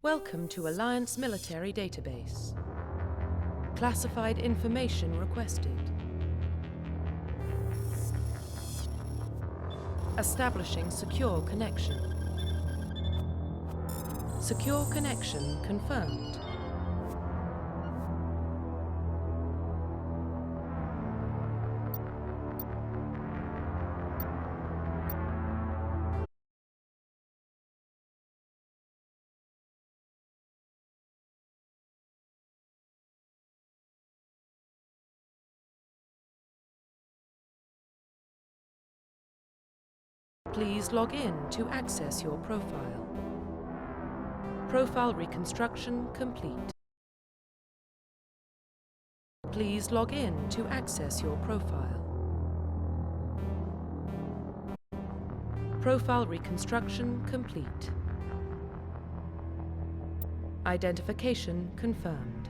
Welcome to Alliance Military Database. Classified information requested. Establishing secure connection. Secure connection confirmed. Please log in to access your profile. Profile reconstruction complete. Please log in to access your profile. Profile reconstruction complete. Identification confirmed.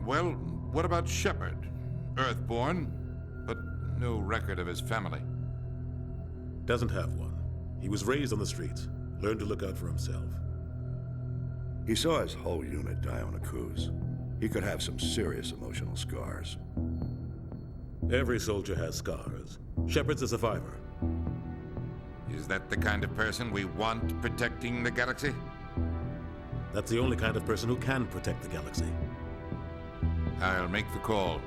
Well, what about Shepard? Earthborn, but no record of his family. Doesn't have one. He was raised on the streets, learned to look out for himself. He saw his whole unit die on a cruise. He could have some serious emotional scars. Every soldier has scars. Shepard's a survivor. Is that the kind of person we want protecting the galaxy? That's the only kind of person who can protect the galaxy. I'll make the call.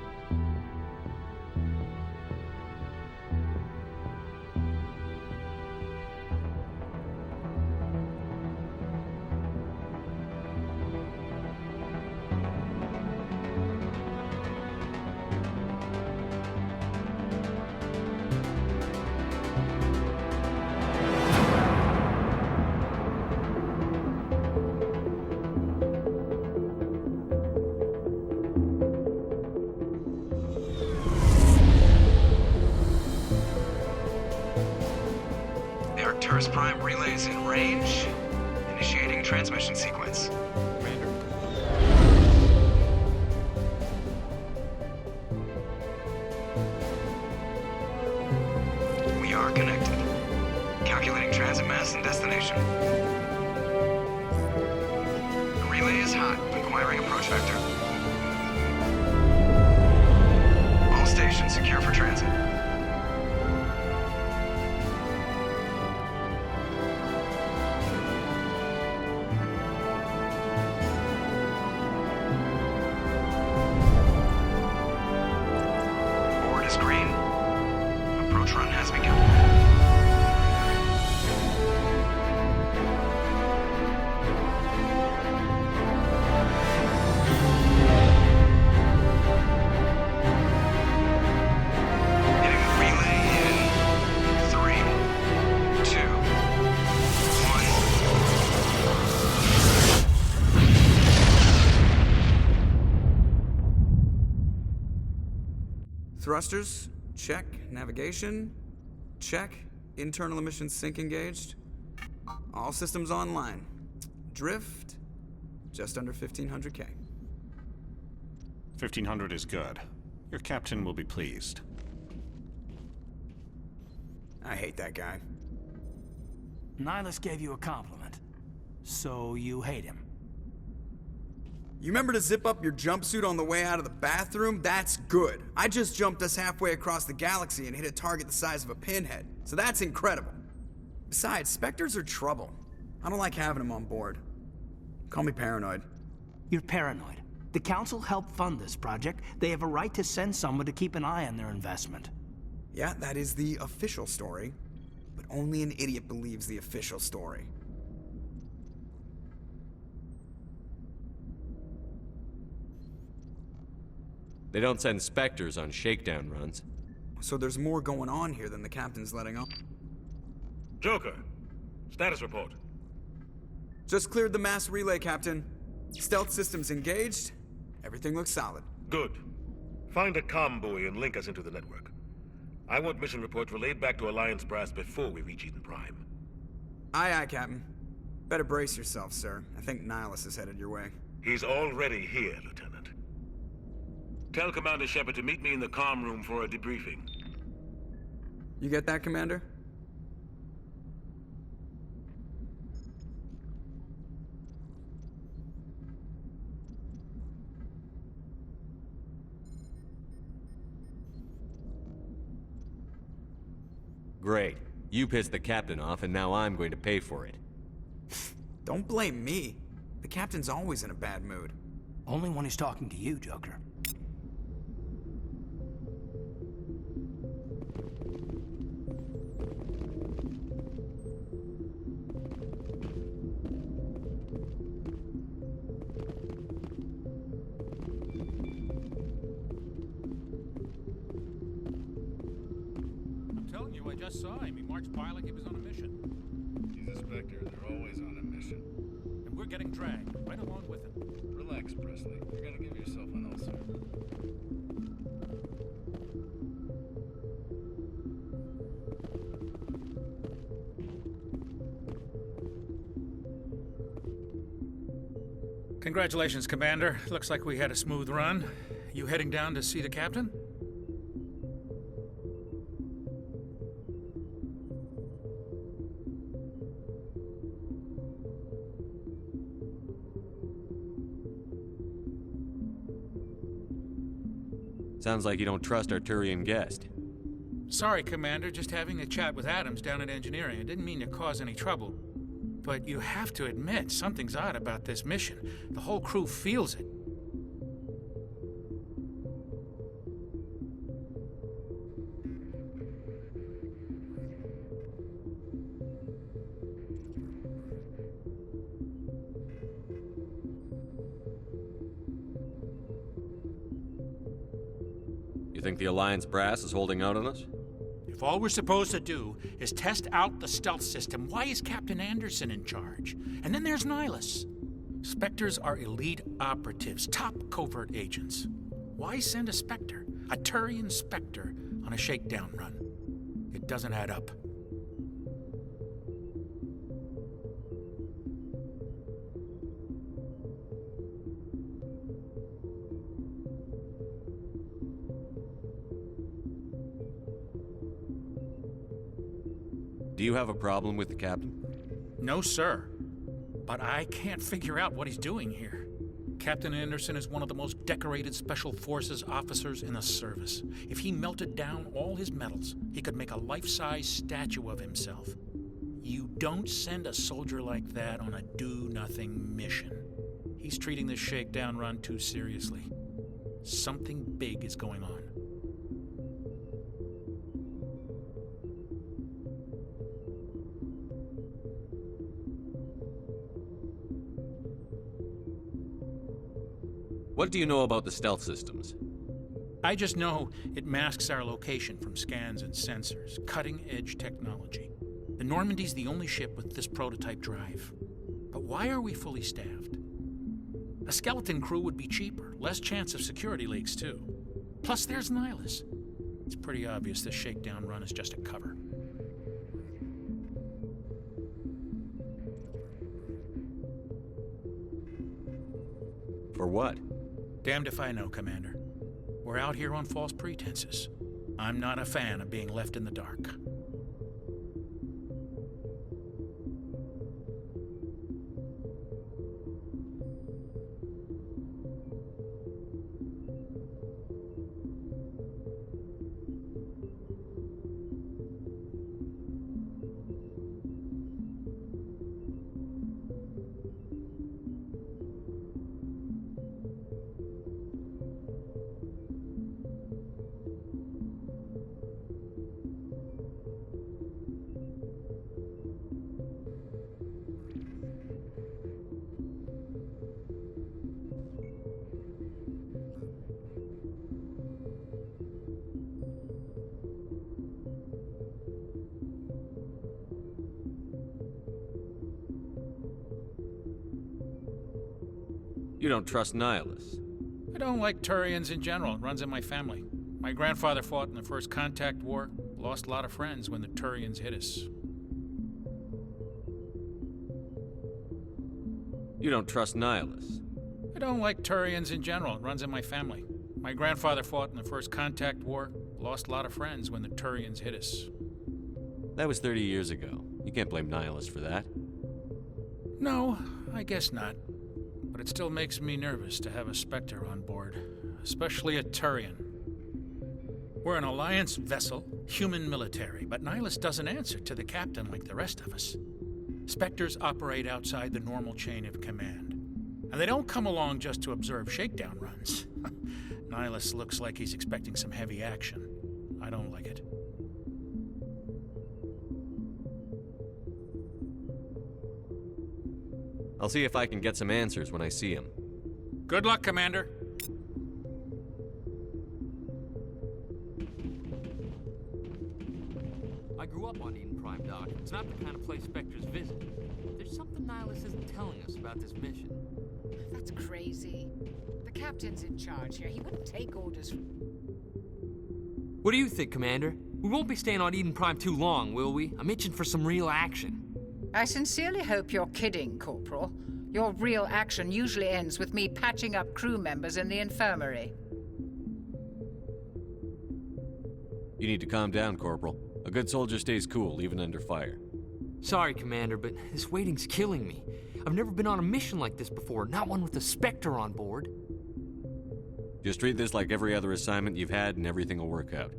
Arcturus Prime relays in range. Initiating transmission sequence. Commander. We are connected. Calculating transit mass and destination. The relay is hot. Acquiring approach vector. All stations secure for transit. Green. Approach run has begun. Hitting the relay in 3, 2, 1. Thrusters, check. Navigation, check. Internal emissions sync engaged. All systems online. Drift, just under 1,500K. 1,500 is good. Your captain will be pleased. I hate that guy. Nihilus gave you a compliment, so you hate him. You remember to zip up your jumpsuit on the way out of the bathroom? That's good. I just jumped us halfway across the galaxy and hit a target the size of a pinhead, so that's incredible. Besides, Spectres are trouble. I don't like having them on board. Call me paranoid. You're paranoid. The Council helped fund this project. They have a right to send someone to keep an eye on their investment. Yeah, that is the official story, but only an idiot believes the official story. They don't send Spectres on shakedown runs. So there's more going on here than the captain's letting on. Joker, status report. Just cleared the mass relay, Captain. Stealth systems engaged. Everything looks solid. Good. Find a comm buoy and link us into the network. I want mission reports relayed back to Alliance Brass before we reach Eden Prime. Aye, aye, Captain. Better brace yourself, sir. I think Nihilus is headed your way. He's already here, Lieutenant. Tell Commander Shepard to meet me in the comm room for a debriefing. You get that, Commander? Great. You pissed the captain off, and now I'm going to pay for it. Don't blame me. The captain's always in a bad mood. Only when he's talking to you, Joker. I'm telling you, I just saw him. He marched by like he was on a mission. He's a Spectre. They're always on a mission. And we're getting dragged right along with him. Relax, Presley. You're gonna give yourself an ulcer. Congratulations, Commander. Looks like we had a smooth run. You heading down to see the captain? Sounds like you don't trust our Turian guest. Sorry, Commander. Just having a chat with Adams down at engineering. I didn't mean to cause any trouble. But you have to admit, something's odd about this mission. The whole crew feels it. You think the Alliance brass is holding out on us? If all we're supposed to do is test out the stealth system, why is Captain Anderson in charge? And then there's Nihilus. Spectres are elite operatives, top covert agents. Why send a Spectre, a Turian Spectre, on a shakedown run? It doesn't add up. Do you have a problem with the captain? No, sir. But I can't figure out what he's doing here. Captain Anderson is one of the most decorated Special Forces officers in the service. If he melted down all his medals, he could make a life-size statue of himself. You don't send a soldier like that on a do-nothing mission. He's treating this shakedown run too seriously. Something big is going on. What do you know about the stealth systems? I just know it masks our location from scans and sensors. Cutting-edge technology. The Normandy's the only ship with this prototype drive. But why are we fully staffed? A skeleton crew would be cheaper, less chance of security leaks too. Plus there's Nihilus. It's pretty obvious this shakedown run is just a cover. For what? Damned if I know, Commander. We're out here on false pretenses. I'm not a fan of being left in the dark. You don't trust Nihilus. I don't like Turians in general. It runs in my family. My grandfather fought in the First Contact War. Lost a lot of friends when the Turians hit us. You don't trust Nihilus? I don't like Turians in general. It runs in my family. My grandfather fought in the First Contact War. Lost a lot of friends when the Turians hit us. That was 30 years ago. You can't blame Nihilus for that. No, I guess not. But it still makes me nervous to have a Spectre on board. Especially a Turian. We're an Alliance vessel, human military, but Nihilus doesn't answer to the captain like the rest of us. Spectres operate outside the normal chain of command. And they don't come along just to observe shakedown runs. Nihilus looks like he's expecting some heavy action. I don't like it. I'll see if I can get some answers when I see him. Good luck, Commander. I grew up on Eden Prime, Doc. It's not the kind of place Spectres visit. There's something Nihilus isn't telling us about this mission. That's crazy. The captain's in charge here. He wouldn't take orders from... What do you think, Commander? We won't be staying on Eden Prime too long, will we? I'm itching for some real action. I sincerely hope you're kidding, Corporal. Your real action usually ends with me patching up crew members in the infirmary. You need to calm down, Corporal. A good soldier stays cool, even under fire. Sorry, Commander, but this waiting's killing me. I've never been on a mission like this before, not one with a Spectre on board. Just treat this like every other assignment you've had and everything will work out.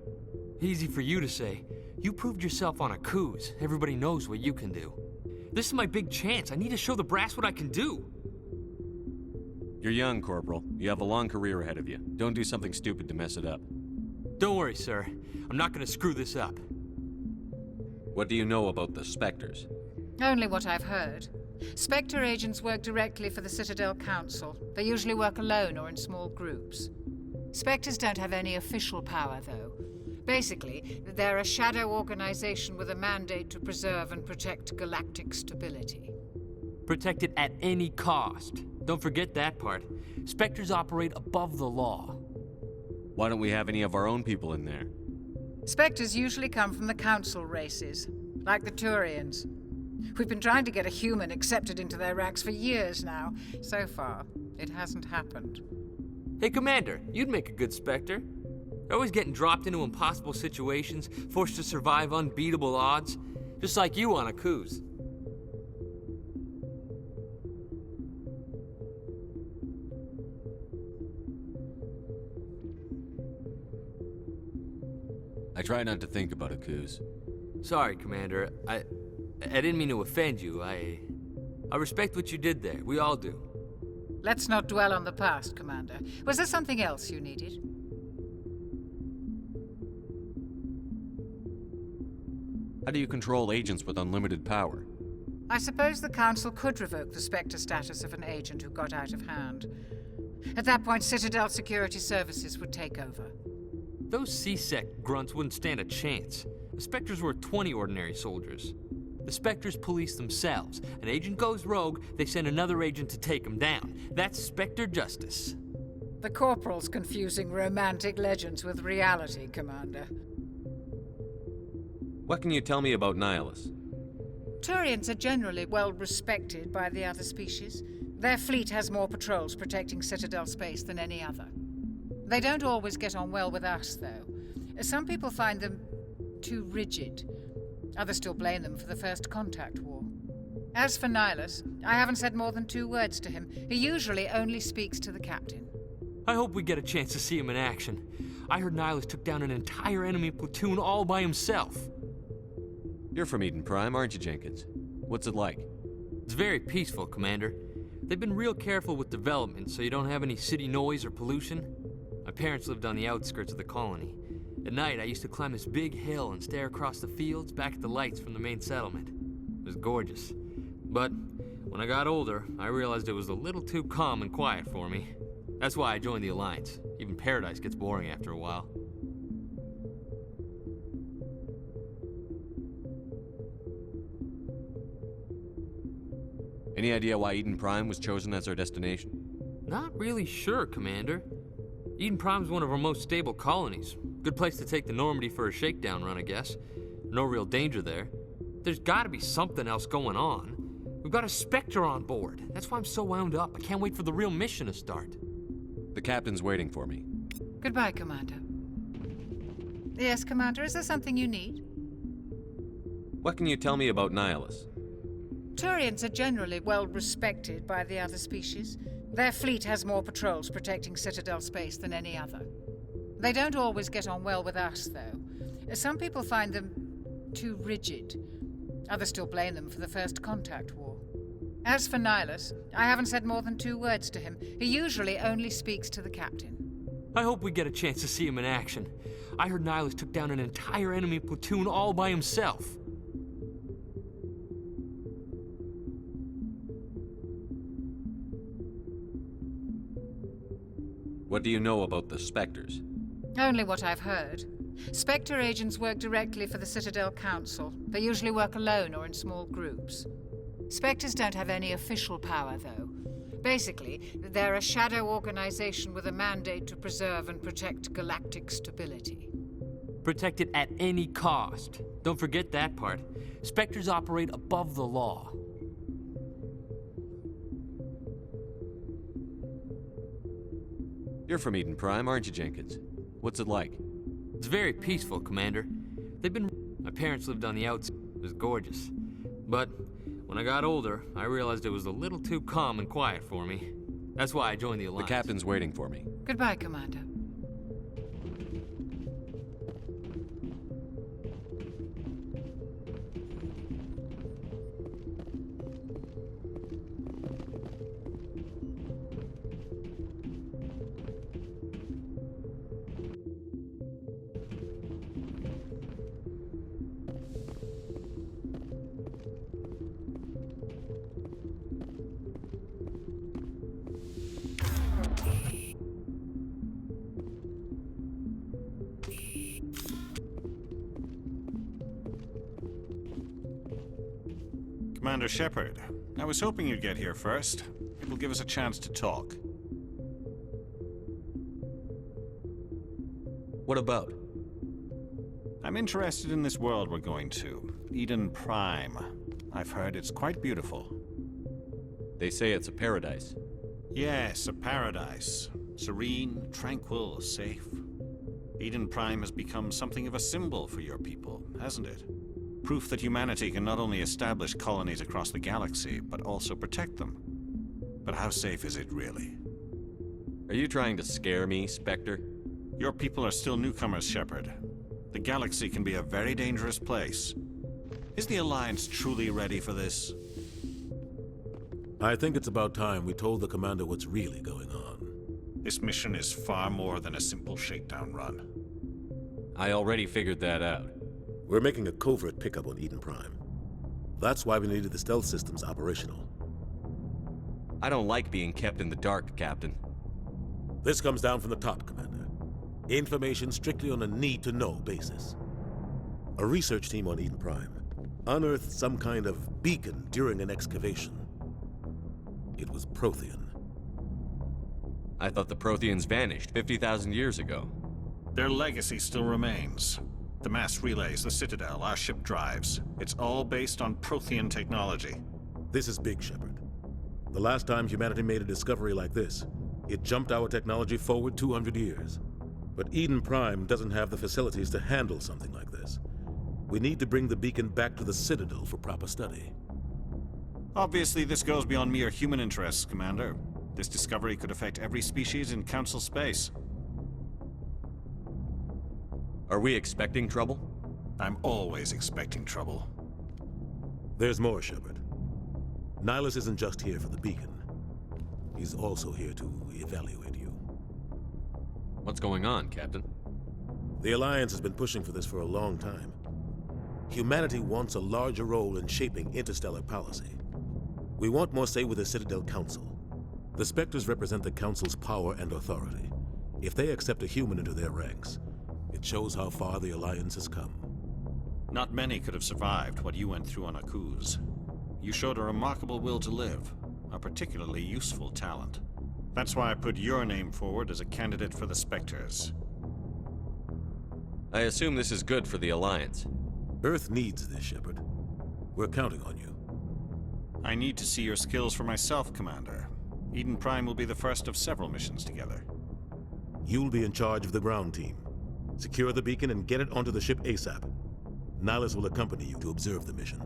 Easy for you to say. You proved yourself on a cruise. Everybody knows what you can do. This is my big chance. I need to show the brass what I can do. You're young, Corporal. You have a long career ahead of you. Don't do something stupid to mess it up. Don't worry, sir. I'm not gonna screw this up. What do you know about the Spectres? Only what I've heard. Spectre agents work directly for the Citadel Council. They usually work alone or in small groups. Spectres don't have any official power, though. Basically, they're a shadow organization with a mandate to preserve and protect galactic stability. Protect it at any cost. Don't forget that part. Spectres operate above the law. Why don't we have any of our own people in there? Spectres usually come from the Council races, like the Turians. We've been trying to get a human accepted into their ranks for years now. So far, it hasn't happened. Hey, Commander, you'd make a good Spectre. You're always getting dropped into impossible situations, forced to survive unbeatable odds, just like you on a cruise. I try not to think about a cruise. Sorry, Commander. I didn't mean to offend you. I respect what you did there. We all do. Let's not dwell on the past, Commander. Was there something else you needed? How do you control agents with unlimited power? I suppose the Council could revoke the Spectre status of an agent who got out of hand. At that point, Citadel Security Services would take over. Those C-Sec grunts wouldn't stand a chance. The Spectres were 20 ordinary soldiers. The Spectres police themselves. An agent goes rogue, they send another agent to take him down. That's Spectre justice. The Corporal's confusing romantic legends with reality, Commander. What can you tell me about Nihilus? Turians are generally well respected by the other species. Their fleet has more patrols protecting Citadel space than any other. They don't always get on well with us, though. Some people find them too rigid. Others still blame them for the First Contact War. As for Nihilus, I haven't said more than 2 words to him. He usually only speaks to the captain. I hope we get a chance to see him in action. I heard Nihilus took down an entire enemy platoon all by himself. You're from Eden Prime, aren't you, Jenkins? What's it like? It's very peaceful, Commander. They've been real careful with development, so you don't have any city noise or pollution. My parents lived on the outskirts of the colony. At night, I used to climb this big hill and stare across the fields back at the lights from the main settlement. It was gorgeous. But when I got older, I realized it was a little too calm and quiet for me. That's why I joined the Alliance. Even Paradise gets boring after a while. Any idea why Eden Prime was chosen as our destination? Not really sure, Commander. Eden Prime's one of our most stable colonies. Good place to take the Normandy for a shakedown run, I guess. No real danger there. There's gotta be something else going on. We've got a Spectre on board. That's why I'm so wound up. I can't wait for the real mission to start. The captain's waiting for me. Goodbye, Commander. Yes, Commander, is there something you need? What can you tell me about Nihilus? Turians are generally well respected by the other species. Their fleet has more patrols protecting Citadel space than any other. They don't always get on well with us, though. Some people find them too rigid. Others still blame them for the First Contact War. As for Nihilus, I haven't said more than 2 words to him. He usually only speaks to the captain. I hope we get a chance to see him in action. I heard Nihilus took down an entire enemy platoon all by himself. What do you know about the Spectres? Only what I've heard. Spectre agents work directly for the Citadel Council. They usually work alone or in small groups. Spectres don't have any official power, though. Basically, they're a shadow organization with a mandate to preserve and protect galactic stability. Protect it at any cost. Don't forget that part. Spectres operate above the law. You're from Eden Prime, aren't you, Jenkins? What's it like? It's very peaceful, Commander. My parents lived on the outskirts. It was gorgeous. But when I got older, I realized it was a little too calm and quiet for me. That's why I joined the Alliance. The captain's waiting for me. Goodbye, Commander. Commander Shepard, I was hoping you'd get here first. It will give us a chance to talk. What about? I'm interested in this world we're going to, Eden Prime. I've heard it's quite beautiful. They say it's a paradise. Yes, a paradise. Serene, tranquil, safe. Eden Prime has become something of a symbol for your people, hasn't it? Proof that humanity can not only establish colonies across the galaxy, but also protect them. But how safe is it really? Are you trying to scare me, Spectre? Your people are still newcomers, Shepard. The galaxy can be a very dangerous place. Is the Alliance truly ready for this? I think it's about time we told the commander what's really going on. This mission is far more than a simple shakedown run. I already figured that out. We're making a covert pickup on Eden Prime. That's why we needed the stealth systems operational. I don't like being kept in the dark, Captain. This comes down from the top, Commander. Information strictly on a need-to-know basis. A research team on Eden Prime unearthed some kind of beacon during an excavation. It was Prothean. I thought the Protheans vanished 50,000 years ago. Their legacy still remains. The mass relays, the Citadel, our ship drives. It's all based on Prothean technology. This is big, Shepard. The last time humanity made a discovery like this, it jumped our technology forward 200 years. But Eden Prime doesn't have the facilities to handle something like this. We need to bring the beacon back to the Citadel for proper study. Obviously, this goes beyond mere human interests, Commander. This discovery could affect every species in Council space. Are we expecting trouble? I'm always expecting trouble. There's more, Shepard. Nihilus isn't just here for the beacon. He's also here to evaluate you. What's going on, Captain? The Alliance has been pushing for this for a long time. Humanity wants a larger role in shaping interstellar policy. We want more say with the Citadel Council. The Spectres represent the Council's power and authority. If they accept a human into their ranks, it shows how far the Alliance has come. Not many could have survived what you went through on Akuz. You showed a remarkable will to live, a particularly useful talent. That's why I put your name forward as a candidate for the Spectres. I assume this is good for the Alliance. Earth needs this, Shepard. We're counting on you. I need to see your skills for myself, Commander. Eden Prime will be the first of several missions together. You'll be in charge of the ground team. Secure the beacon and get it onto the ship ASAP. Nihilus will accompany you to observe the mission.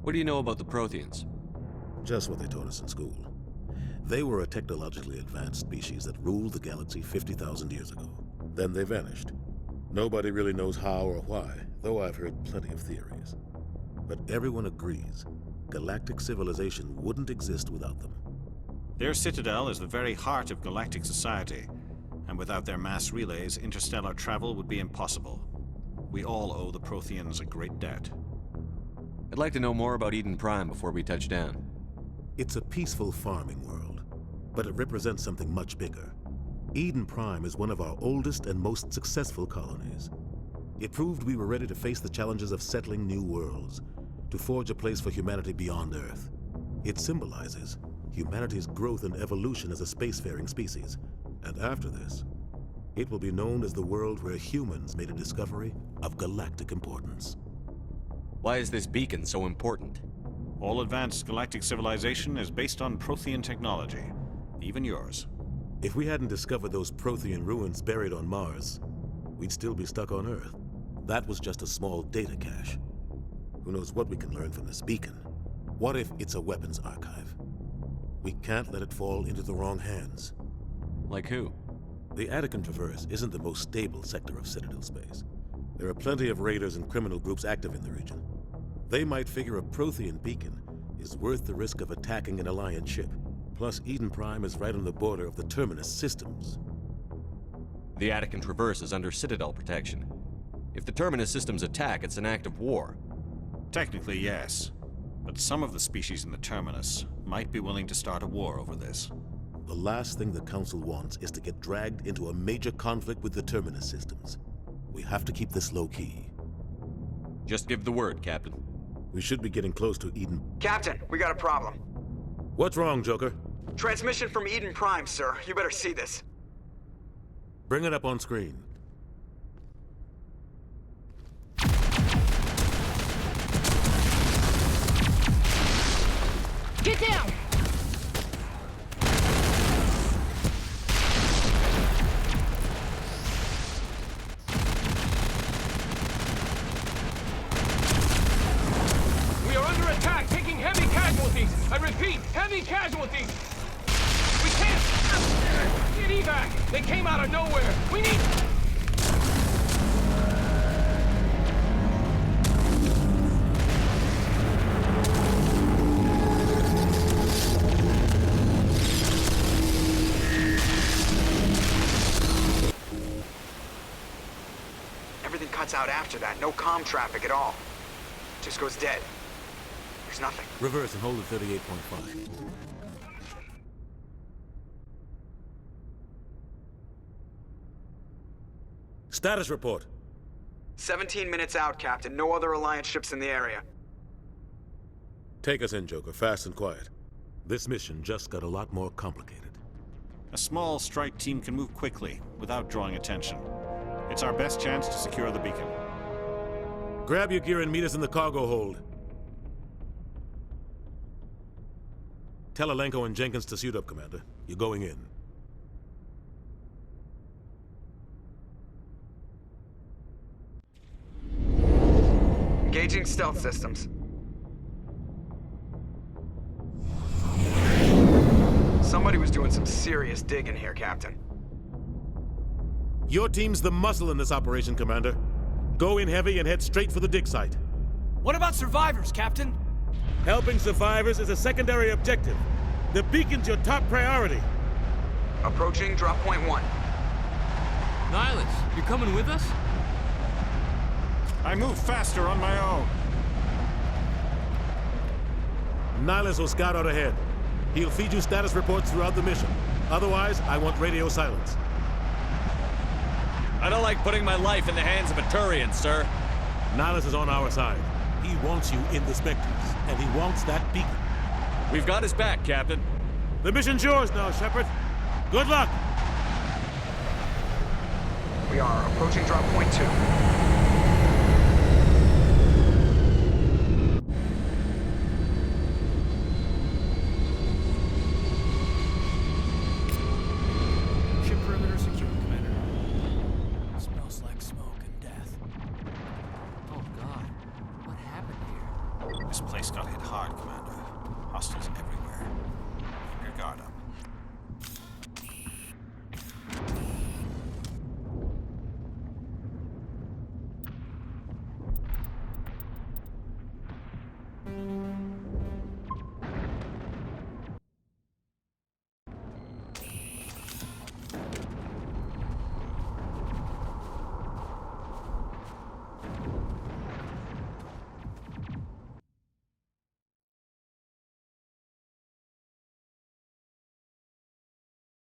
What do you know about the Protheans? Just what they taught us in school. They were a technologically advanced species that ruled the galaxy 50,000 years ago. Then they vanished. Nobody really knows how or why, though I've heard plenty of theories. But everyone agrees, galactic civilization wouldn't exist without them. Their citadel is the very heart of galactic society, and without their mass relays, interstellar travel would be impossible. We all owe the Protheans a great debt. I'd like to know more about Eden Prime before we touch down. It's a peaceful farming world, but it represents something much bigger. Eden Prime is one of our oldest and most successful colonies. It proved we were ready to face the challenges of settling new worlds, to forge a place for humanity beyond Earth. It symbolizes humanity's growth and evolution as a spacefaring species. And after this, it will be known as the world where humans made a discovery of galactic importance. Why is this beacon so important? All advanced galactic civilization is based on Prothean technology, even yours. If we hadn't discovered those Prothean ruins buried on Mars, we'd still be stuck on Earth. That was just a small data cache. Who knows what we can learn from this beacon? What if it's a weapons archive? We can't let it fall into the wrong hands. Like who? The Attican Traverse isn't the most stable sector of Citadel space. There are plenty of raiders and criminal groups active in the region. They might figure a Prothean beacon is worth the risk of attacking an Alliance ship. Plus, Eden Prime is right on the border of the Terminus systems. The Attican Traverse is under Citadel protection. If the Terminus systems attack, it's an act of war. Technically, yes. But some of the species in the Terminus might be willing to start a war over this. The last thing the Council wants is to get dragged into a major conflict with the Terminus systems. We have to keep this low-key. Just give the word, Captain. We should be getting close to Eden. Captain, we got a problem. What's wrong, Joker? Transmission from Eden Prime, sir. You better see this. Bring it up on screen. Get down! We are under attack, taking heavy casualties. I repeat, heavy casualties. We can't get evac. They came out of nowhere. We need... Everything cuts out after that. No comm traffic at all. Just goes dead. There's nothing. Reverse and hold at 38.5. Status report. 17 minutes out, Captain. No other Alliance ships in the area. Take us in, Joker, fast and quiet. This mission just got a lot more complicated. A small strike team can move quickly, without drawing attention. It's our best chance to secure the beacon. Grab your gear and meet us in the cargo hold. Tell Alenko and Jenkins to suit up, Commander. You're going in. Engaging stealth systems. Somebody was doing some serious digging here, Captain. Your team's the muscle in this operation, Commander. Go in heavy and head straight for the dig site. What about survivors, Captain? Helping survivors is a secondary objective. The beacon's your top priority. Approaching drop point 1. Nihilus, you coming with us? I move faster on my own. Nihilus will scout out ahead. He'll feed you status reports throughout the mission. Otherwise, I want radio silence. I don't like putting my life in the hands of a Turian, sir. Nihilus is on our side. He wants you in the Spectres, and he wants that beacon. We've got his back, Captain. The mission's yours now, Shepard. Good luck! We are approaching drop point 2. Ship perimeter secure, Commander. Smells like smoke and death. Oh God, what happened here? This place got hit hard, Commander. Hostiles everywhere.